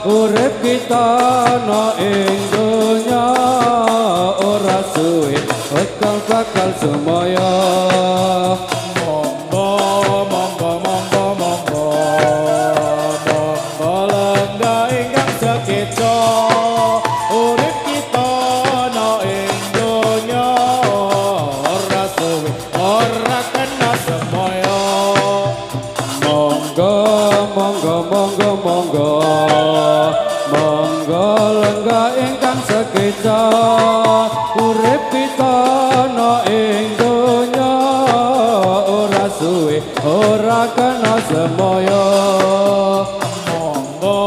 Urip kita no ing donya ora suwe bakal semaya. Monggo monggo monggo monggo monggo lenggah ingkang sekeca. Urip kita no ing donya ora suwe ora kena semaya. Monggo monggo monggo monggo monggo lenggah ingkang sekeca. Urip kita no ing donya ora suwe ora kena semaya. Monggo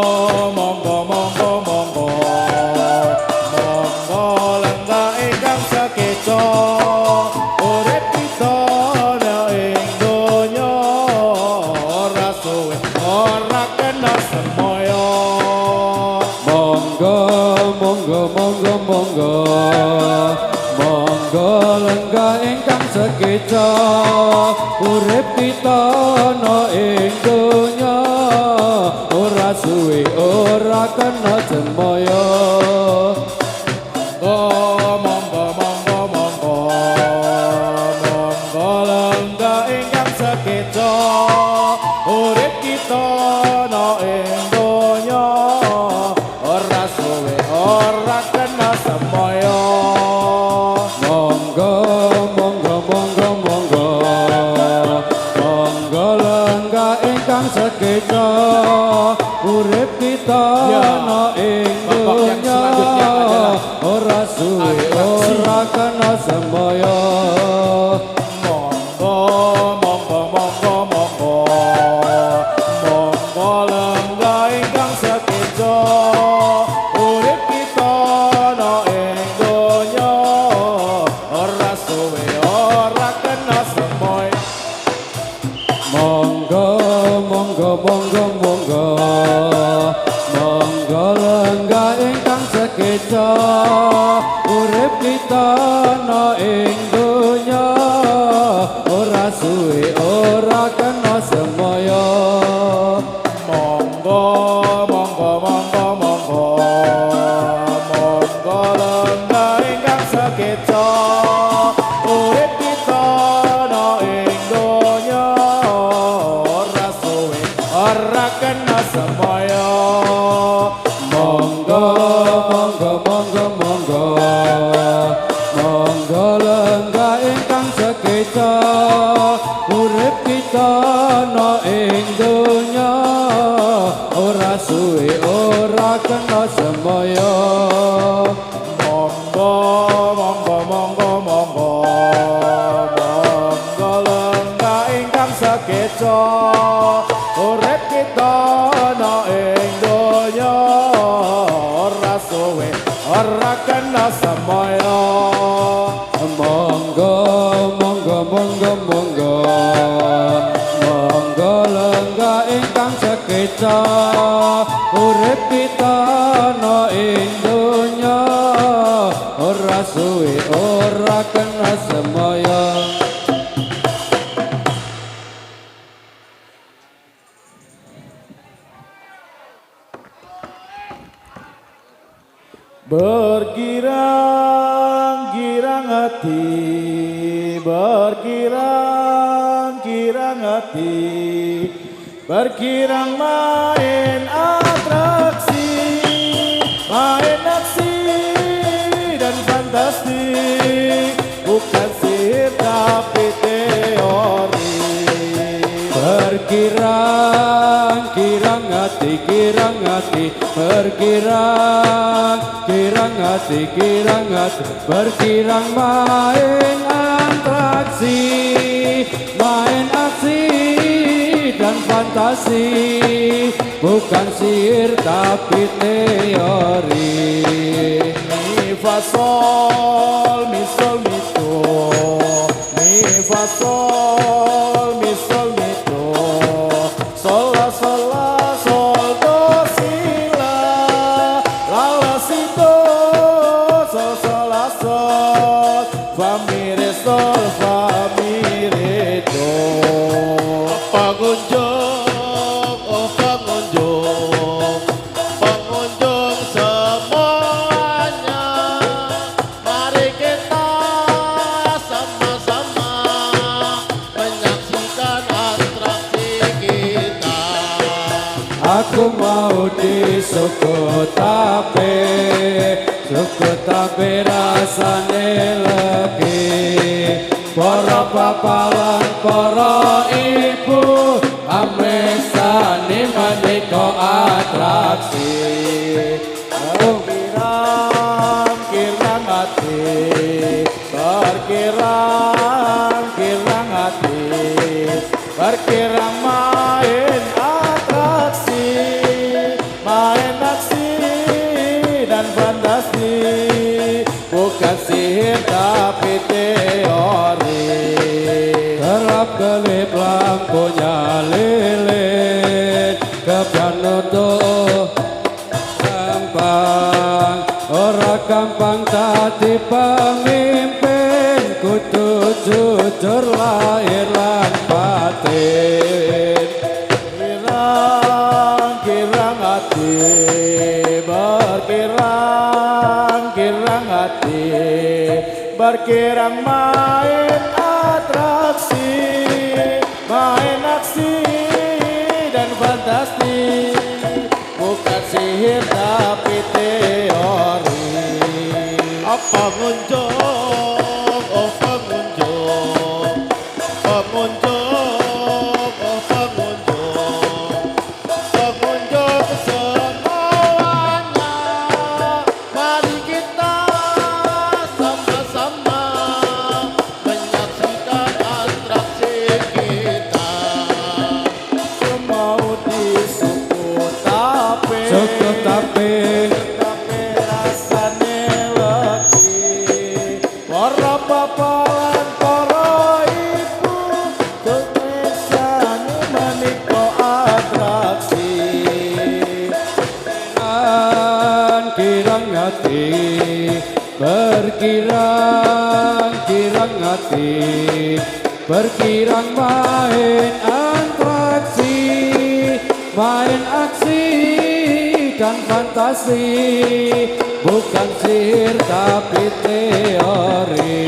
monggo monggo monggo monggo lenggah ingkang sekeca. Urip kita no ing donya ora suwe ora kena semaya. Monggo monggo monggo monggo monggo lenggah ingkang sekeca. Urip kita no ing donya ora suwe ora kena semaya. Monggo monggo monggo monggo lenggah ingkang sekeca. Urip kita no ing donya ora suwe ora kena semaya. Monggo monggo monggo monggo monggo lenggah ingkang sekeca. Urip kita no ing donya ora suwe ora kena semaya. Monggo monggo monggo monggo monggo lenggah ingkang sekeca. Urip kita no ing donya ora suwe ora kena semaya. Monggo monggo monggo monggo monggo lenggah ingkang sekeca. Urip kita no ing donya ora suwe ora kena semaya. Monggo monggo monggo monggo monggo lenggah ingkang sekeca. Urip kita no ing donya ora suwe ora kena semaya. Monggo monggo monggo monggo monggo lenggah ingkang sekeca. Urip kita no ing donya ora suwe ora kena semaya. Monggo monggo monggo monggo monggo lenggah ingkang sekeca. Urip kita no ing donya ora suwe ora kena semaya. Monggo monggo monggo monggo monggo lenggah ingkang sekeca. Urip kita no ing donya ora suwe ora kena semaya. Bergirang-girang hati, bergirang-girang hati, bergirang main atraksi, main aksi dan fantasi, bukan sihir tapi teori. Bergirang-girang hati, girang hati, bergirang girang hati, bergirang main atraksi, main aksi dan fantasi, bukan sihir tapi teori. Mi fa sol mi sol mi do, mi fa sol mi sol mi do, sol la sol la sol do si la, la la si do, sol sol la sol, fa mi re sol fa mi re do. Apa gunjung Aku mau di suku tape rasane legi. Para papalan para ibu amesane maneka atraksi. Kirang hati, kirang hati, berkirang main atraksi, main aksi dan fantasi, bukan sihir tapi teori. Kerap kelip lampunya lilin, kebian nutuh gampang, ora gampang tadi pemimpin, kudu jujur lahir lan batin. Kirang hati, berkirang hati, berkirang main atraksi, main aksi dan fantasi, bukan sihir tapi teori. Apa pengunjung, oh pengunjung, pengunjung, oh pengunjung, pengunjung semuanya, mari kita sama-sama menyaksikan atraksi kita. Mau di suku tape rasane legi. Para papalan para ibu kemesane maneka atraksi. Kirang hati, berkirang hati, berkirang main atraksi, main aksi dan fantasi, bukan sihir tapi teori.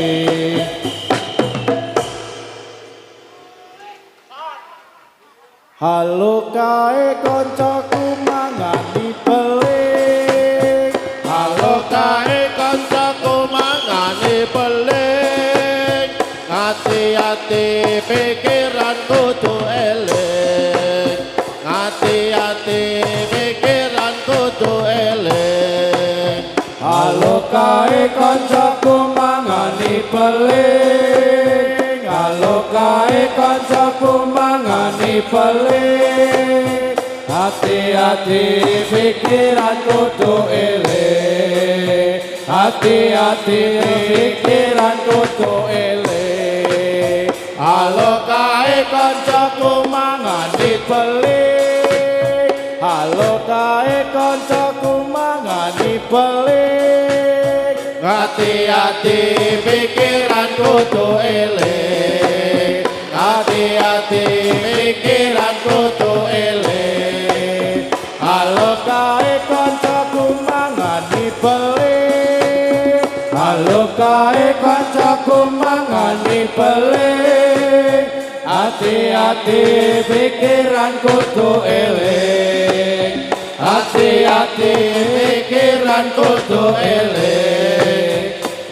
Halo kae koncoku mangani pelik. Halo kae kancaku mangane peling, hati-hati pikiran kudu eling, hati-hati pikiran kudu eling. Halo kae koncoku mangani peling. Halo kae koncoku mangani peling, hati-hati pikiran kudu eling, hati-hati pikiran kudu eling. Halo kae kancaku mangane peling. Halo kae koncoku mangani peling, hati-hati pikiran kudu eling, hati-hati pikiran kudu eling. halo kae koncoku mangani peling. Halo kae koncoku mangani peling, hati-hati pikiran kudu eling, hati-hati pikiran kudu eling.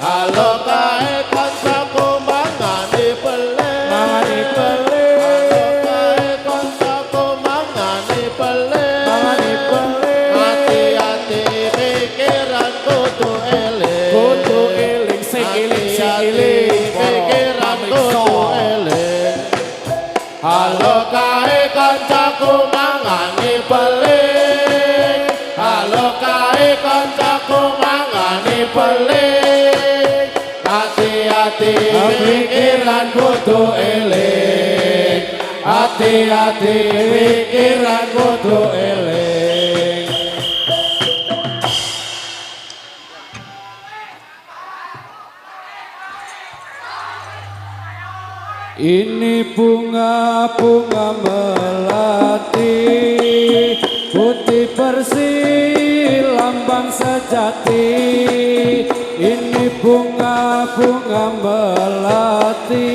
Halo kae kancaku mangane peling, Mangani halo peling, kae kancaku mangane peling, mangani peling, hati-hati pikiran kudu eling, kudu eling sing eling sing eling, pikiran kudu eling. Halo kae kancaku mangane peling, halo kae kancaku mangane peling, hati-hati pikiran kudu eling, hati-hati pikiran kudu eling. Ini bunga-bunga melati, putih bersih lambang sejati. Ini bunga-bunga melati,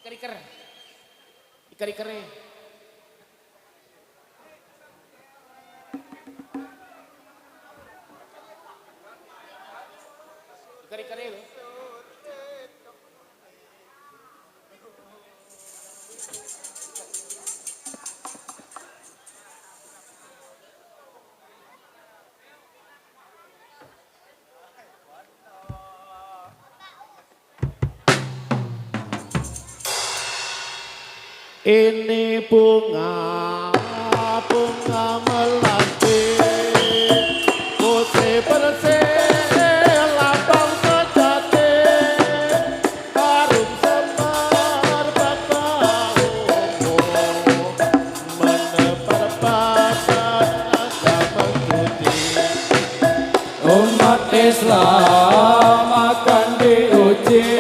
Iker-iker. Iker-iker. Iker-iker lho. Ini bunga melati putih bersih lambang sejati harum semar bau menebar badan agama putih. Umat Islam akan diuji,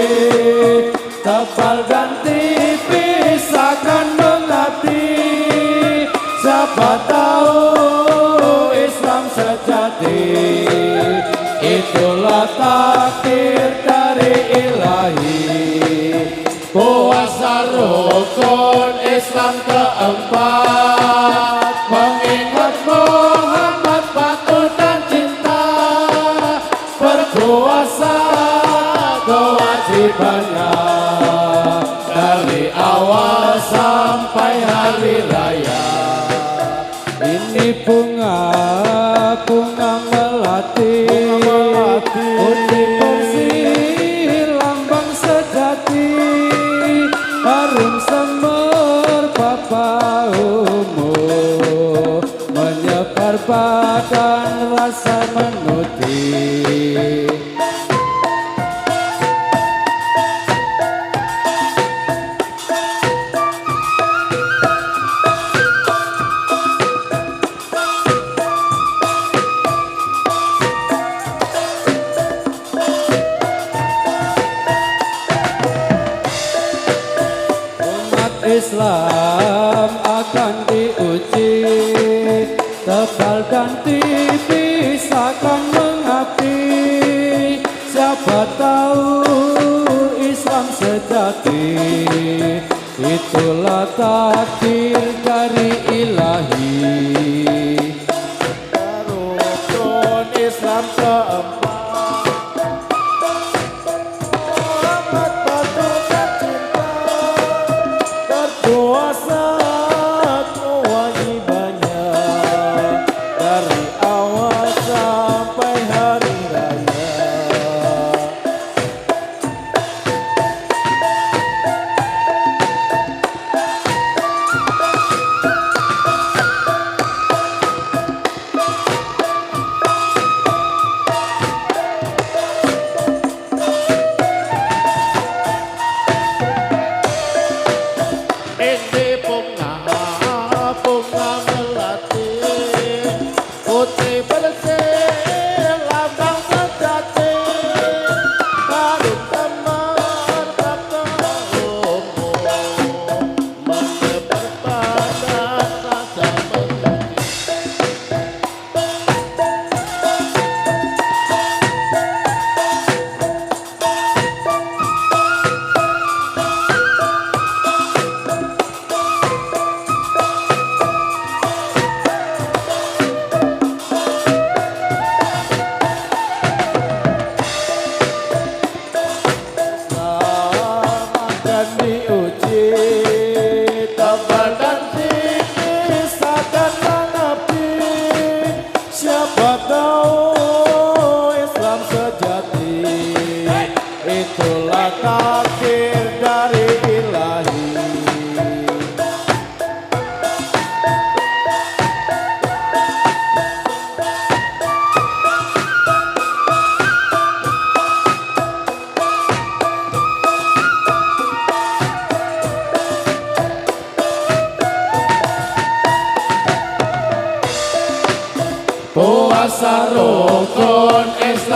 tebal dan tipis akan mengabdi. Siapa tahu Islam sejati, itulah takdir dari ilahi. Puasa rukun Islam keempat, mengingat Muhammad patuh dan cinta. Berpuasa kewajibannya dari awal sampai hari raya. Ini bunga melati, putih bersih lambang sejati, harum semerbak baumu, menyebar badan rasa menuti. Islam akan diuji, tebal dan tipis akan mengabdi. Siapa tahu Islam sejati, itulah takdir dari ilahi. Rukun Islam keempat, Muhammad patuh dan cinta. Berpuasa kewajibannya dari awal sampai hari raya.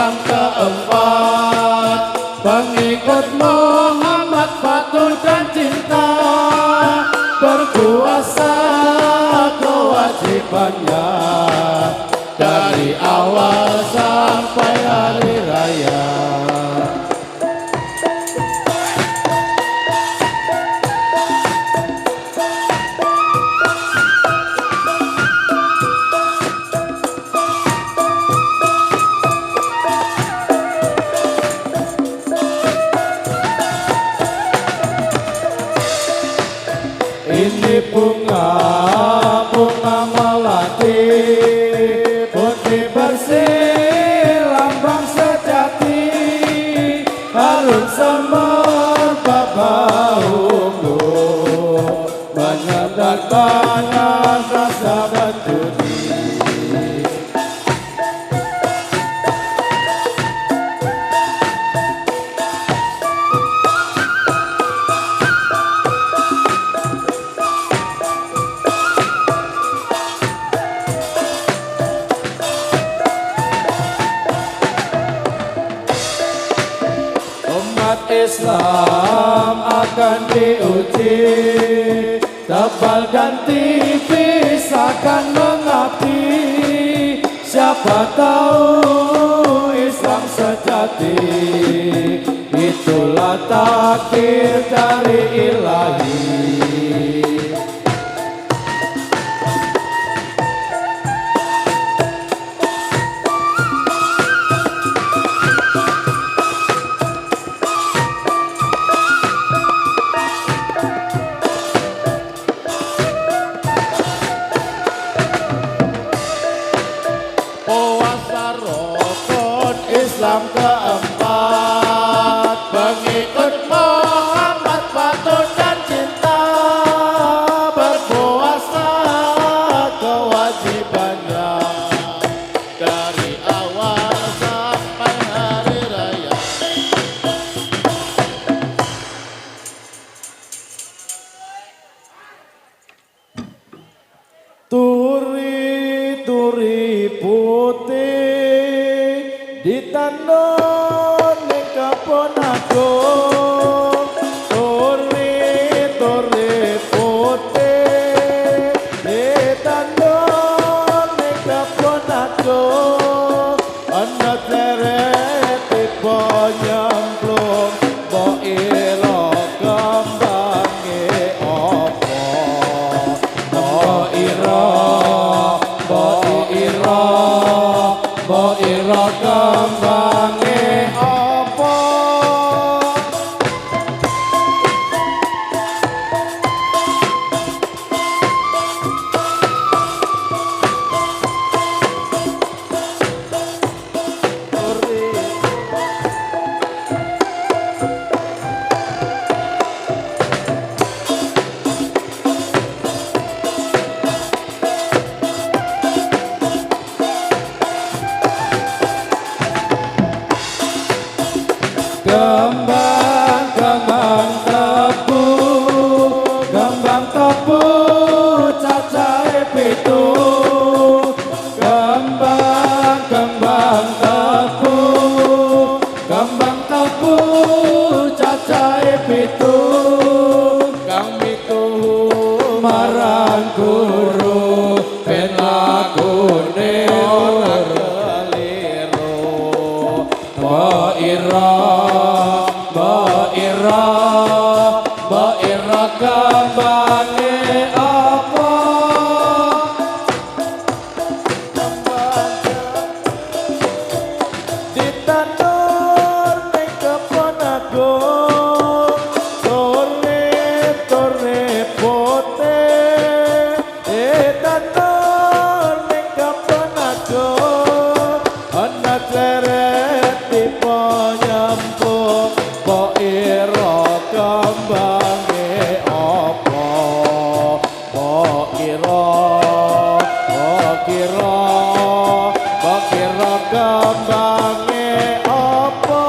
Islam keempat, pengikut Muhammad patuh dan cinta, berpuasa kewajibannya dari awal sampai hari raya. Ini bunga melati, putih bersih lambang sejati, harum semerbak baumu, menyandarkan rasa berjudi. Umat Islam akan diuji, tebal dan tipis akan mengabdi. Siapa tahu Islam sejati, itulah takdir dari ilahi. Puasa rukun Islam keempat, pengikut Muhammad patuh dan cinta, berpuasa kewajibannya dari awal sampai hari raya. Turi putih ditandur ning kebon agung, turi putih ditandur ning kebon agung, ana ceret tiba nyemplung, mbok ira kembange apa, mbok ira kembange apa. Kembang tebu cacahe pitu, kembang tebu cacahe pitu, kang mituhu marang guru ben lagune ora keliru. Mbok ira kembange apa, ditandur ning kebon agung, turi putih ditandur ning kebon agung, ana ceret tiba nyemplung, mbok ira kembange apa, mbok kira kembange apa.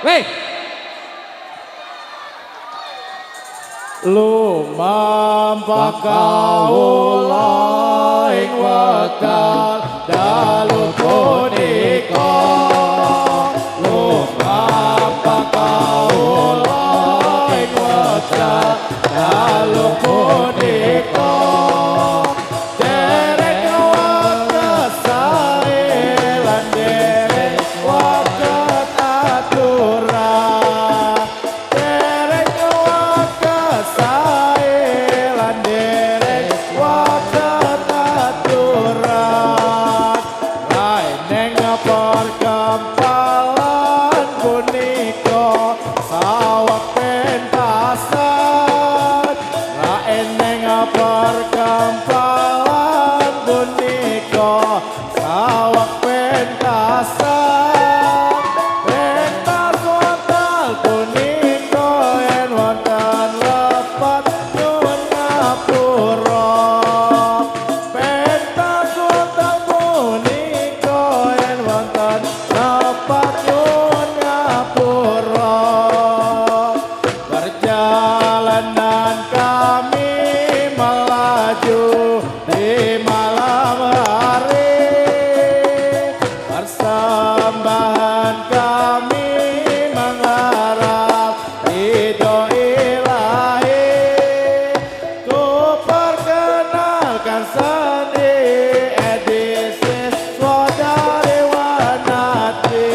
Weh. Lumampah kaula ing wekdal dalu punika lumampah kaula ing wekdal dalu punika derek wates sae lan derek wates aturan derek wates sae lan derek wates aturan lae neng perkempalan punika sawak pentasan lae neng perkempalan punika sawak pentasan pentas wonten punika yen wonten lepat nyuwun ngapura pentas wonten punika yen wonten lepat nyuwun ngapura perjalanan kami melaju di malam hari persembahan kami mengharap ridho ilahi ku perkenalkan seni edisi Swadari Wanati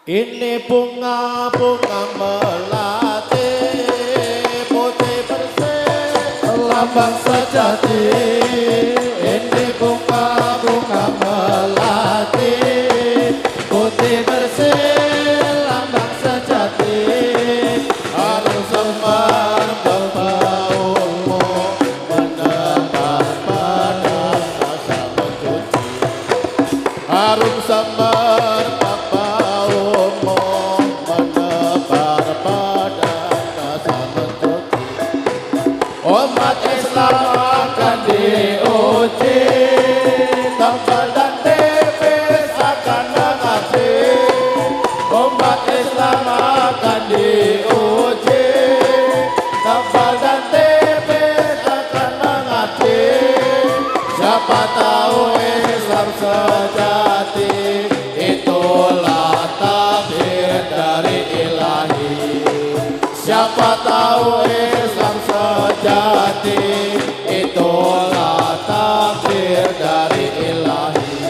Ini bunga-bunga melati, putih bersih, lambang sejati. Ini bunga-bunga melati, putih bersih, lambang sejati. Harum semar berbaumu, menebar pada rasa mencuci. Harum semar berbaumu, menebar pada rasa mencuci. Umat Islam akan diuji, tempel dan tipis akan mengaji. Umat Islam akan diuji, tempel dan tipis akan mengaji. Siapa tahu Islam sejati, itulah takdir dari Ilahi. Siapa tahu Islam sejati, itulah takdir dari Ilahi.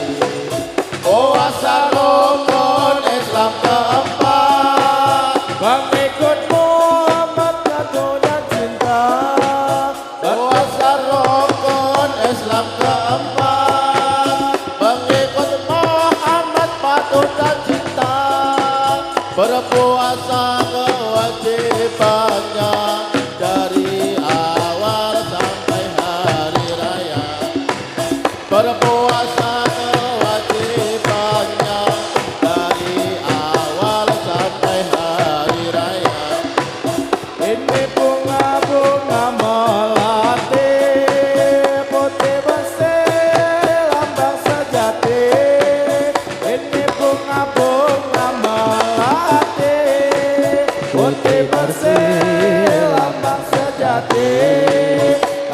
Puasa rukun Islam keempat, Pengikut Muhammad jatuh dan cinta. puasa rukun Islam keempat, pengikut Muhammad patuh dan cinta. Berpuasa kewajibannya dari awal sampai hari raya. Berpuasa kewajibannya dari awal sampai hari raya. Ini bunga-bunga melati, putih bersih, lambang sejati. Ini bunga-bunga melati, putih bersih, lambang sejati.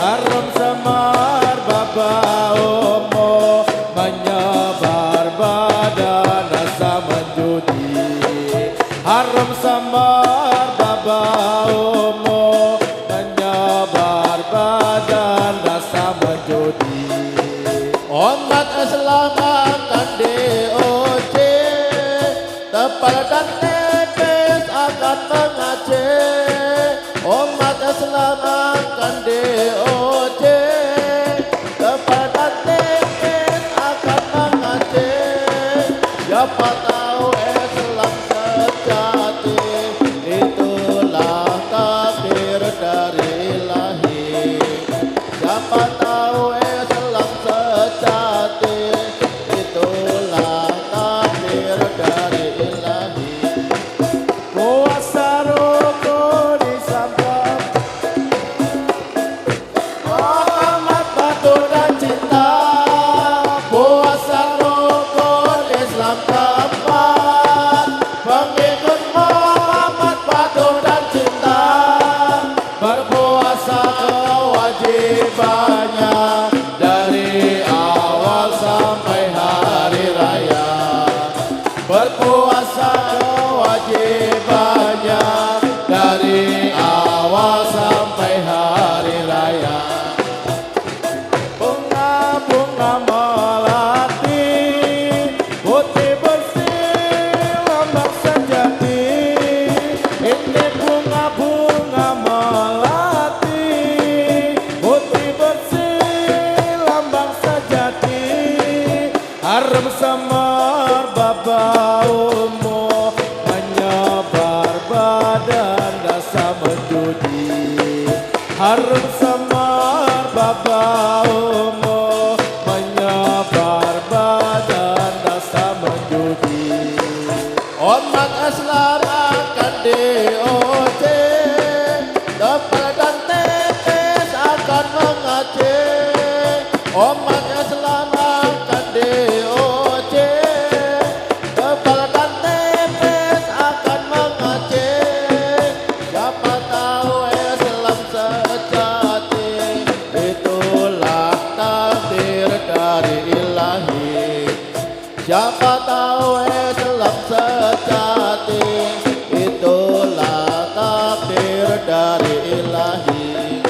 Harum semar berbaumu, menyebar badan rasa menjudi. Harum semar berbaumu, menyebar badan rasa menjudi. Umat Islam akan diuji, tebal dan tipis akan mengaji. Umat Islam akan diuji, tebal dan tipis akan mengaji. Siapa tahu Islam sejati, itulah takdir dari Ilahi. Siapa tahu Islam sejati, itulah takdir dari Ilahi. Puasa rukun Islam Muhammad patuh dan cinta, puasa rukun Islam keempat, pengikut Muhammad patuh dan cinta. Berpuasa kewajibannya dari awal sampai hari raya. Berpuasa kewajibannya dari awal sampai hari raya. bunga-bunga melati, putih bersih, lambang sejati. Ini bunga-bunga melati, putih bersih, lambang sejati. Harum semar berbaumu, menyebar badan rasa menjudi. Harum semar berbaumu, menyebar badan rasa menjudi. Umat Islam akan diuji, tebal dan tipis akan mengaji. Umat Islam akan diuji, tebal dan tipis akan mengaji. Siapa tahu Islam sejati, itulah takdir dari Ilahi. Siapa tahu Islam sejati, itulah takdir dari Ilahi.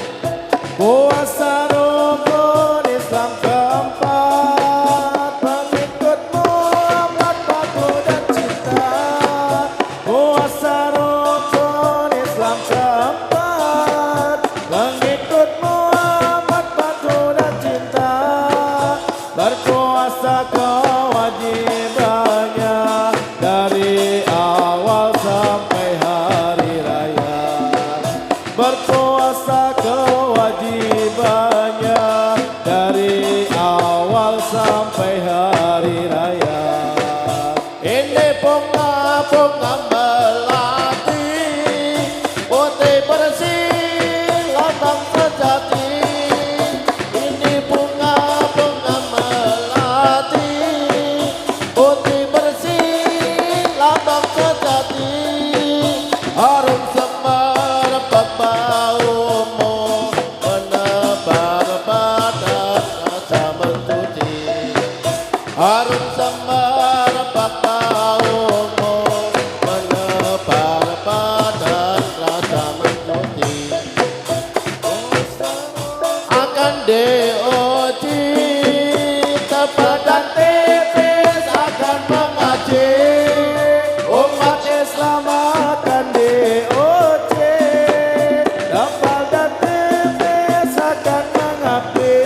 Puasa rukun Islam keempat, pengikut Muhammad patuh dan cinta. sejati. Ini bunga-bunga melati, putih bersih lambang sejati. Harum semerbak baumu, menebar badan rasa mencuci. Harum semerbak baumu, menebar badan rasa mencuci. Akan diuji tepat dan tipis akan mengaji. Umat Islam akan diuji, tebal dan tipis akan mengabdi.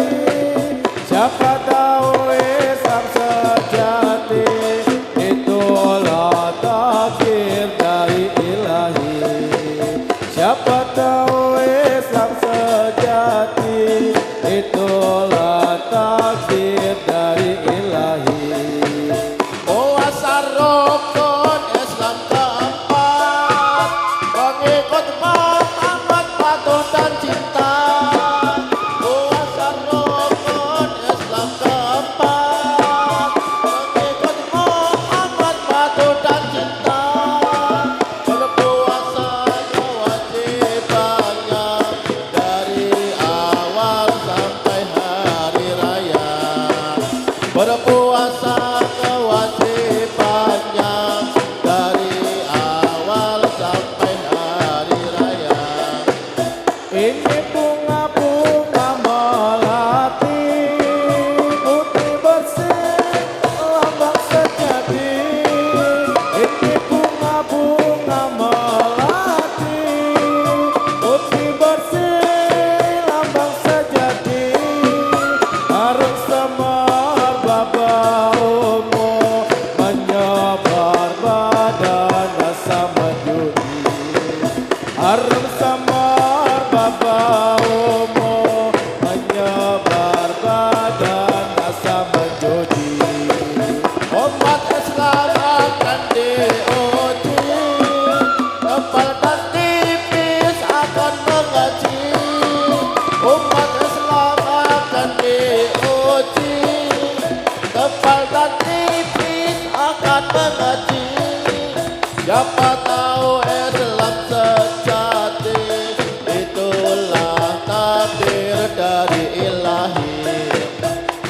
Siapa tahu Islam sejati, itulah takdir dari ilahi. Siapa tahu Islam sejati, itulah takdir dari ilahi. Puasa rukun Islam keempat, pengikut Muhammad patuh dan cinta. Puasa rukun Islam keempat, pengikut Muhammad patuh dan cinta. Berpuasa kewajibannya dari awal sampai hari raya. Berpuasa kewajibannya dari awal sampai hari raya. Ini bunga-bunga melati, putih bersih lambang sejati. Ini bunga-bunga melati, putih bersih lambang sejati. Harum semerbak baumu, menyebar badan rasa menjudi. Harum semerbak baumu, menyebar badan rasa menjudi. Umat Islam akan diuji, tebal dan tipis akan mengaji. Umat Islam akan diuji, tebal dan tipis akan mengaji. Siapa tahu Islam sejati, itulah takdir dari ilahi.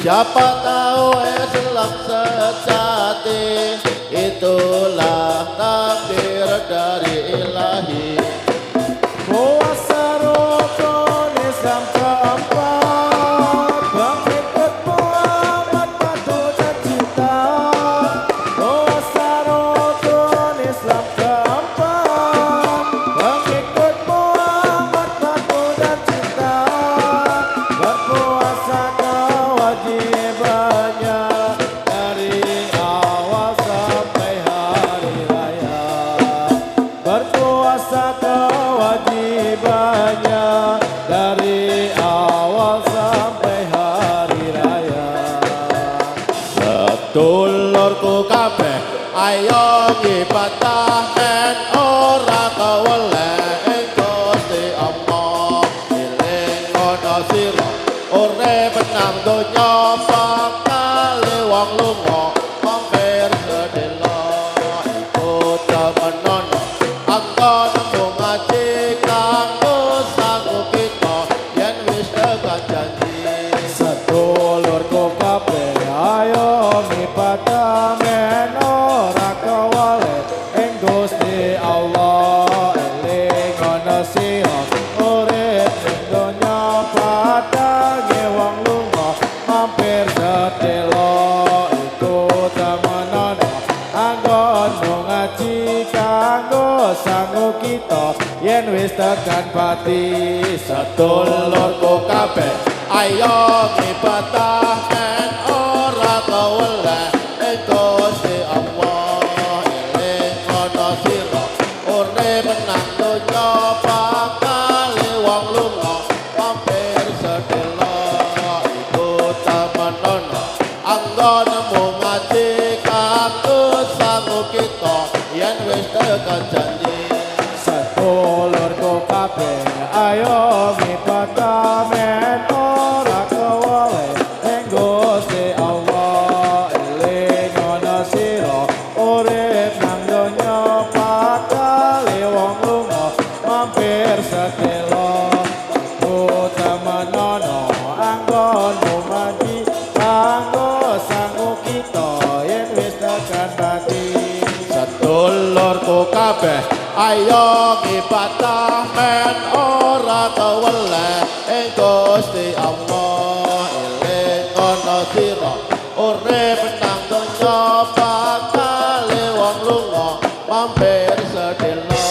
Siapa tahu Islam sejati, itulah takdir dari ilahi. Puasa rukun Islam keempat, pengikut Muhammad patuh dan cinta. Puasa rukun Islam keempat, pengikut Muhammad patuh dan cinta. Berpuasa kewajibannya dari awal sampai hari raya. Berpuasa kewajibannya dari awal sampai hari raya. Sedulurku kabeh, ayo ngibadah men ora keweleh ing Gusti Allah. Eling ana sira urip nang donya bakal wong lunga mampir sedelo. Iku temenono anggon mung ngaji kanggo sanggup kita yen wis tekan janji. Sedulurku kabeh ayo ngibadah men ora kewale ing Gusti Allah. Eling ana sira urip ning donya padange wong lunga mampir sedelo. Iku temenan anggon mung ngaji kanggo sanggup kita yen wis tekan pati. Sedulurku kabeh ayo ngibadah men ora keweleh ing Gusti Allah. Eling ana sira urip nang donya bakal wong lunga mampir sedelo. Iku temenono anggon mung ngaji kanggo sanggup kita yen wis tekan janji. Sedulurku kabeh ayo ngibadah kabeh ayo ngibadah men ora keweleh ing Gusti Allah eling ana sira urip nang donya bakal wong lunga mampir sedelo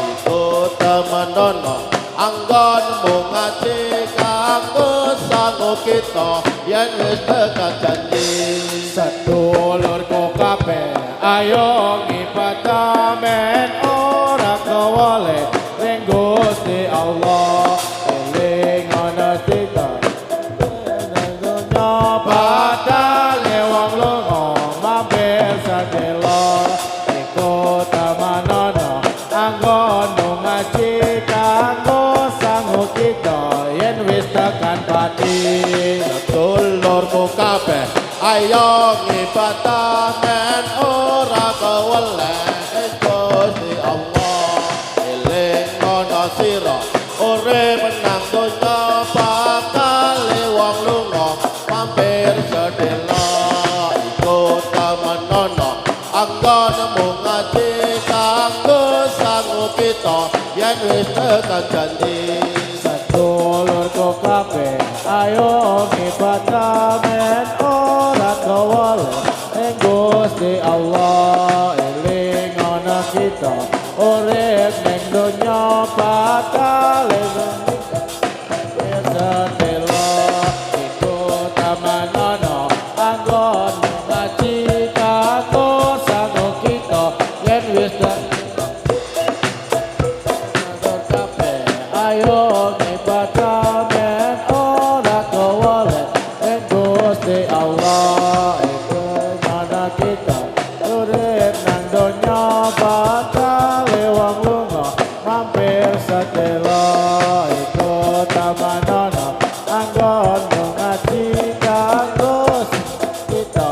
iku temenono anggonmu ngaji kanggo sangu kita yen wis tekan janji sedulurku kabeh ayo ngibadah men ora kewale ning Gusti Allah eling ana sira padahal wong lunga mampir sedelo iku tamanono anggonmu ngaji kanggo sangu kita yen wis tekan pati sedulurku kabeh ayo ngibadah men ora keweleh ing Gusti Allah eling ana sira urip nang donya bakal wong lunga mampir sedelo iku tamenono anggonmu ngaji kanggo sangu kita yen wis tekan janji sedulurku kabeh ayo ngibadah men ora kewale ing Gusti Allah eling ana kita urip ning donya bakal sedelo iku tamanono anggon ngaji kanggo sangu kita yen wis kabeh ayo ngibadah men ora kewale ing Gusti Allah iku mana kita urip nang donya bakal wong lunga mampir sedelo iku tamanono anggon ngaji kanggo kita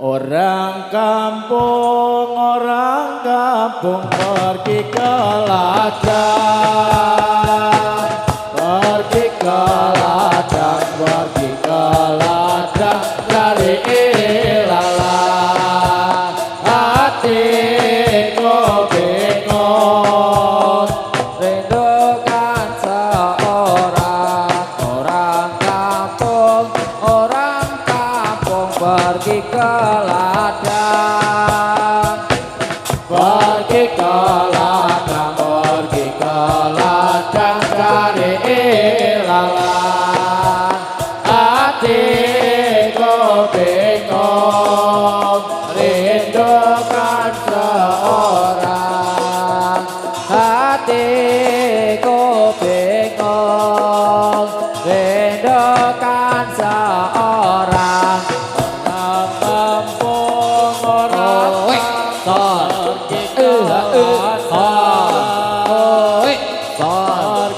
orang kampung pergi ke ladang pergi ke ladang dari ilalang hatiku bingung rindukan seorang orang kampung pergi ke ladang pergi ke ladang dari ilalang hatiku bingung rindukan seorang hatiku bingung rindukan seorang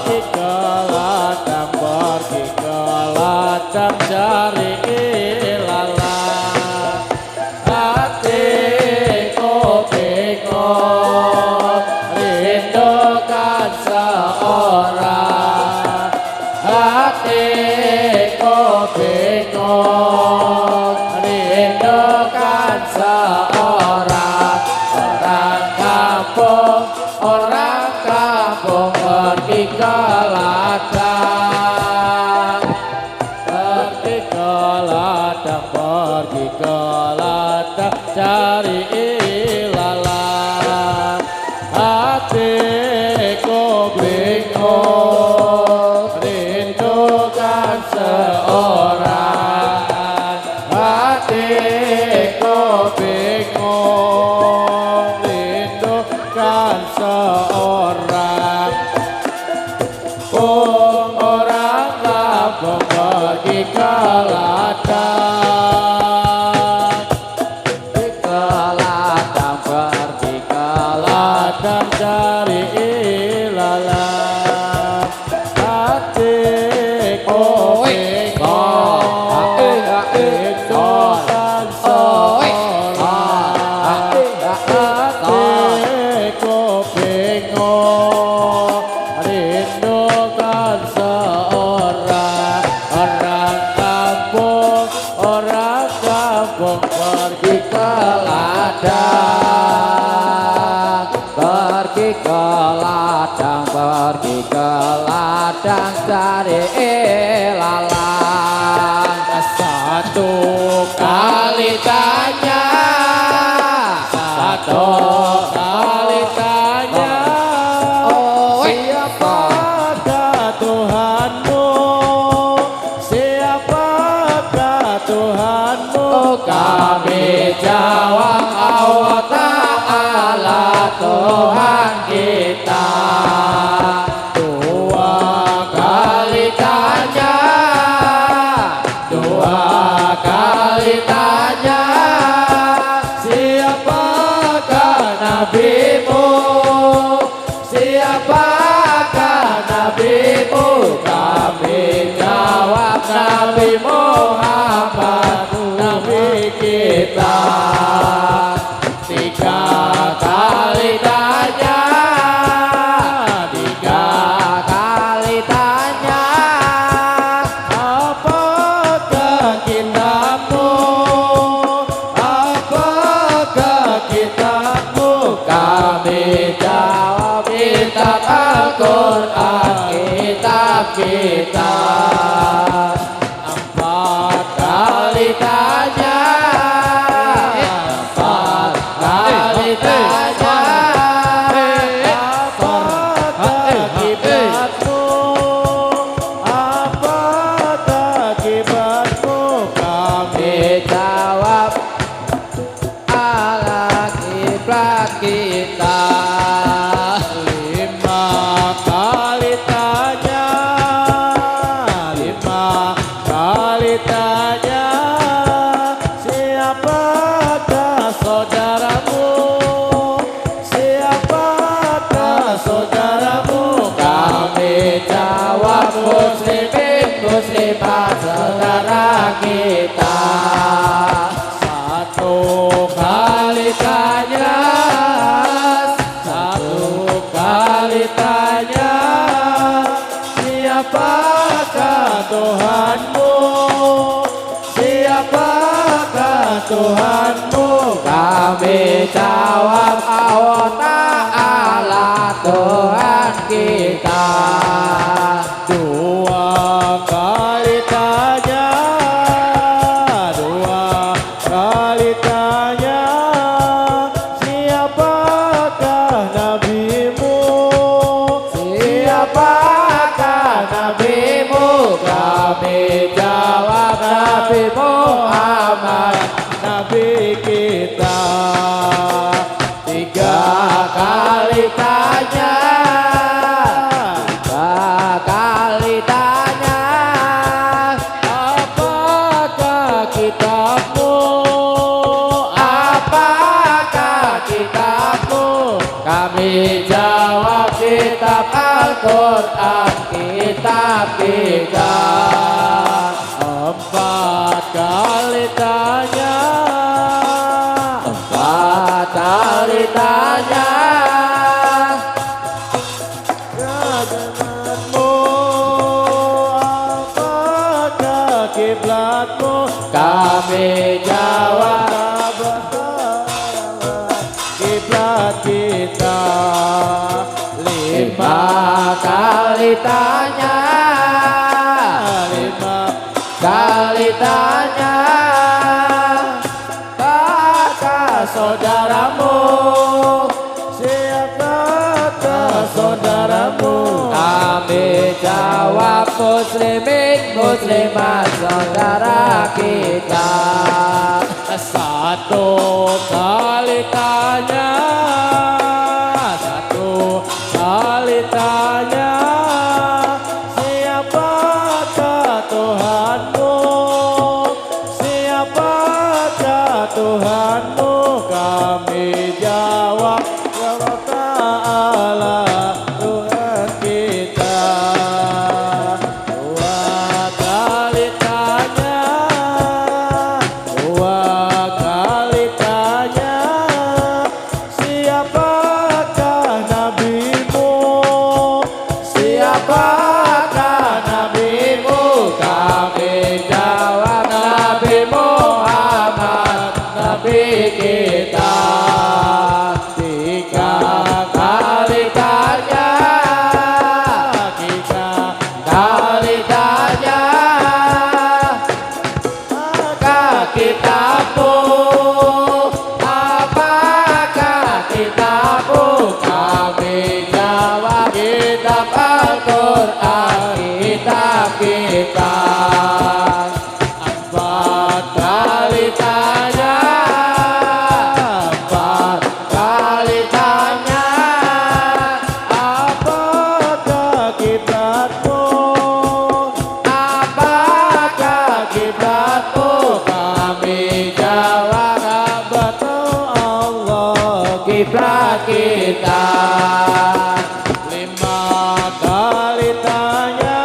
orang kampung pergi ke ladang cari ilalang hatiku bingung rindukan seorang hatiku bingung rindukan seorang orang kampung pergi ke ladang pergi ke ladang cari ilalang hatiku bingung rindukan seorang hatiku bingung rindukan seorang orang kampung pergi ke ladang ladang, pergi ke ladang, pergi ke ladang cari ilalang. Satu Kali tanya, satu kali tanya, siapakah Tuhanmu? Siapakah Tuhanmu? kami jawab Allah Ta'ala Tuhan kita. Dua Kali tanya, dua kali tanya, siapakah nabimu? Siapakah nabimu? Kami jawab Nabi Muhammad, Nabi kita. Tiga kali tanya, tiga kali tanya, apakah kitabmu? Apakah kitabmu? kami jawab kitab Al-Quran, kitab kita. Empat Kali tanya, empat kali tanya, apakah kibatmu? Apakah kibatmu? kami jawab ala kiblat kita. Lima kali tanya, lima kali tanya, siapakah saudaramu? Siapakah saudaramu? Kami jawab muslimin muslimat saudara kita. Satu Kali tanya, satu kali tanya, siapakah Tuhanmu? Siapakah Tuhanmu? kami jawab Allah Ta'ala Tuhan kita. Dua kali tanya, dua kali tanya, siapakah nabimu? Siapakah nabimu? Kami jawab Nabi Muhammad, Nabi kita. tiga kali tanya, tiga kali tanya, Apakah kitabmu? apakah kitabmu? Kami jawab kitab Al-Quran, kitab kita. Empat kali tanya, Empat kali tanya, kiblatmu? Apakah kiblatmu? kami jawab Kiblat kita. lima kali tanya, Lima kali tanya, apakah saudaramu? siapakah saudaramu? Kami jawab muslimin muslimat saudara kita. Satu kali tanya, satu kali tanya, siapakah Tuhanmu? Siapakah Tuhanmu? Kami jawab Allah Ta'ala Tuhan kita. Dua kali tanya, dua kali tanya, siapakah nabimu? Siapakah nabimu? Kami jawab Nabi Muhammad, Nabi kita tiga kali tanya kali tanya apakah kitamu apakah kitamu kami jawab kitab Al-Quran kitab kita empat kali tanya apakah kiblatmu apakah kiblatmu kami jawab betul Allah kiblat kita lima kali tanya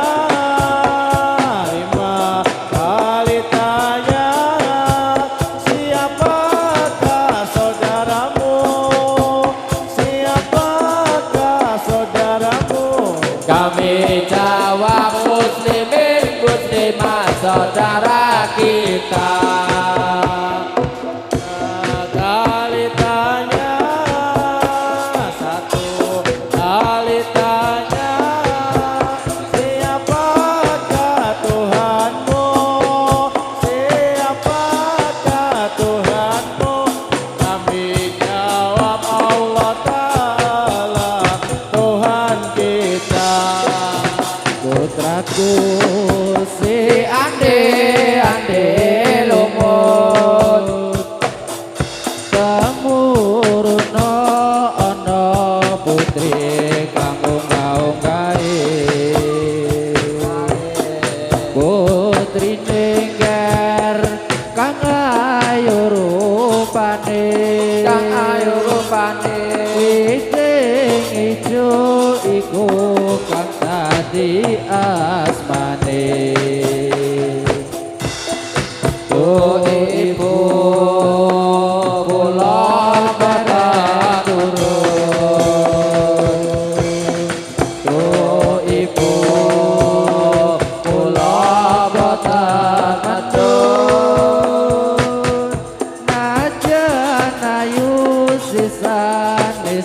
siapakah saudaramu kami jawab muslimin muslimat saudara kita kali tanya satu kali tanya siapakah Tuhanmu kami jawab Allah Ta'ala Tuhan kita putraku si ande lumut temuruna ana putri kang unggal-unggahe putri ningger kang ayu rupane sing ijo iku kang dadi asmane oh ibu kula turun oh ibu kula boten medun najan ayu sisane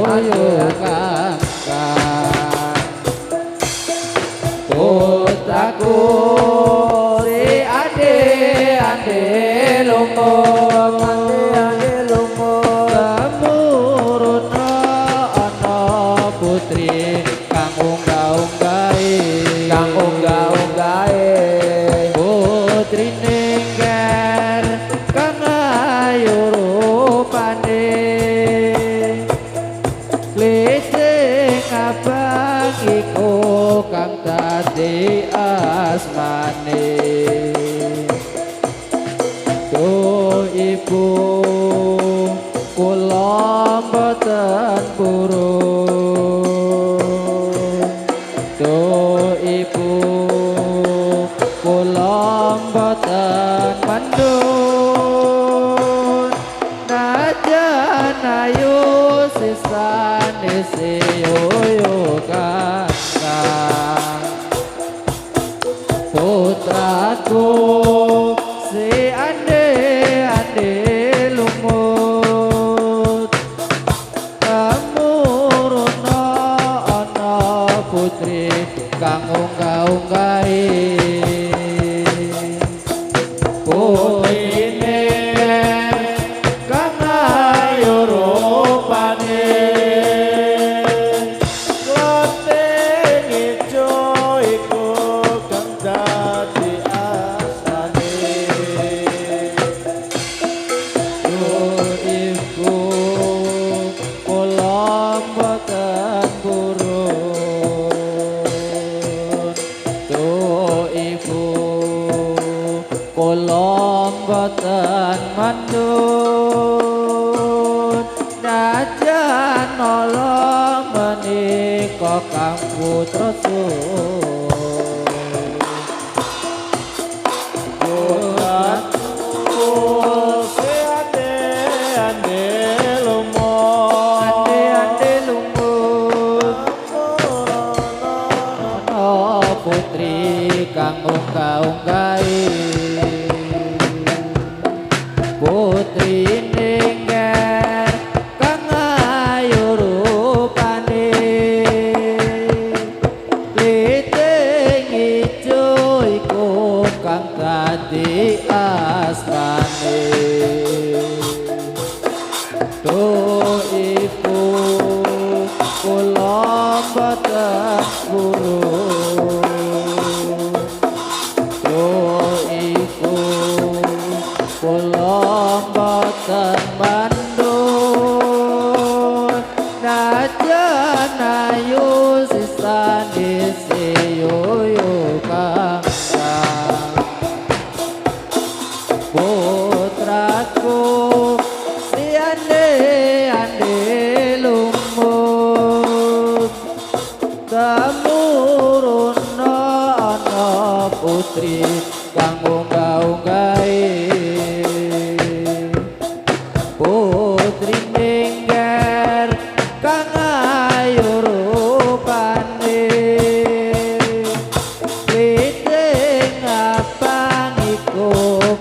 ayo kakak putraku si ande lumut temuruna ana putri kang unggah-unggahe putri ningger kang ayu rupane lising abang iku kang dadi asmane Duh ibu kula mboten purun Duh ibu kula mboten mendun najan ayu sisane seyo kakang putraku si ande lumut temuruna ana putri kang unggah-unggahe putrine kang ayu rupane Klothing ijo iku kang dadi asmane ibu kula mboten purun ibu kula mboten mandun najan ala menika kang putra putri kang unggah-unggahe putri ningger kang ayu rupane kliting ijo iku kang dadi asmane Duh ibu kula mboten purun Duh ibu kula mboten mandun najan ayu sisane seyoyo kang putraku si ande lumut tamuruna ana putri kang unggah-unggahe putri ningger kang ayu rupane kliting abang iku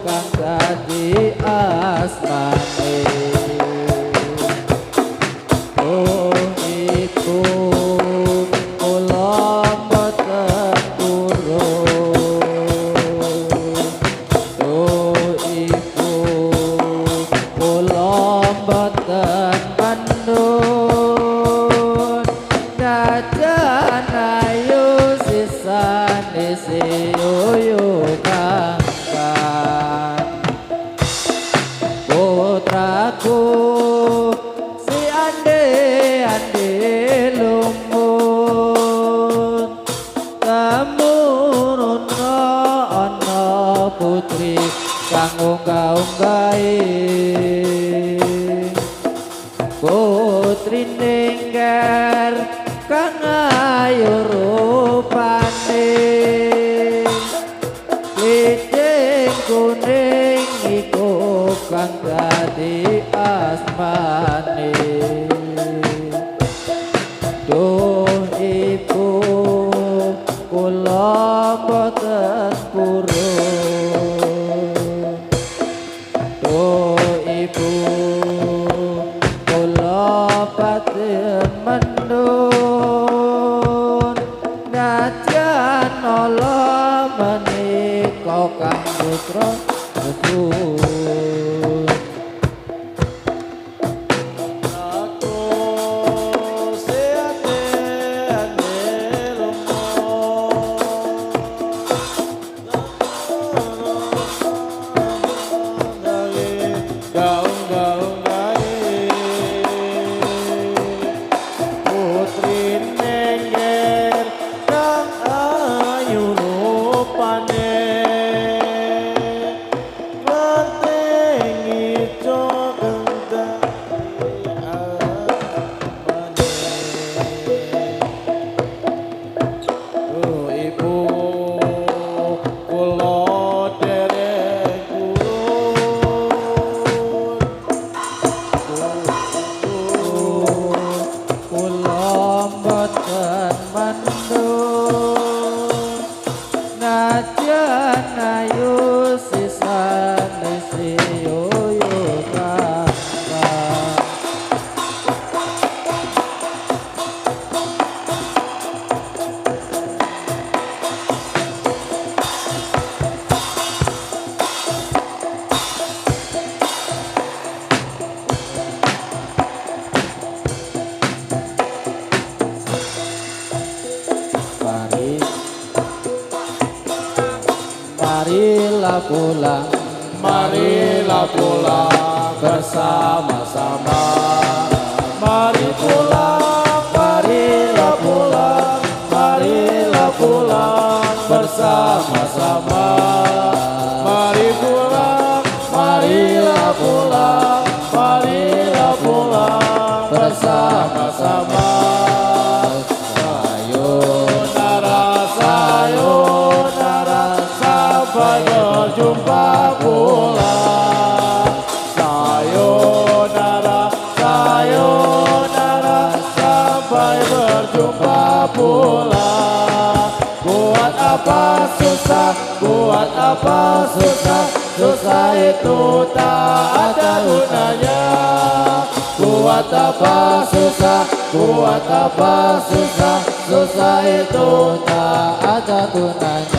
kang dadi asmane Oh ibu kula mboten purun Oh ibu kula mboten mandun najan ayu sisane seyoyo kakang putraku si ande lumut tamuruna ana putri kang unggah-unggahe putri ningger kang ayu rupane kliting kuning iku kang dadi asmane Duh ibu kula mboten purun Duh ibu kula paten mendun najan ala menika kang putra betul Aku seate ane lumut gaung-gaung gae putri nengger kang ayu rupane najan ayu sisane seyoyo kakang Marilah pulang, Marilah pulang bersama-sama. Mari pulang, marilah pulang, marilah pulang bersama-sama. Mari pulang, marilah pulang, marilah pulang bersama-sama. Sayonara, sayonara, sampai berjumpa pulang. Sayonara, sayonara, sampai berjumpa pulang. Buat apa susah, buat apa susah, susah itu tak ada guna. Buat apa susah, buat apa susah, susah itu tak ada gunanya.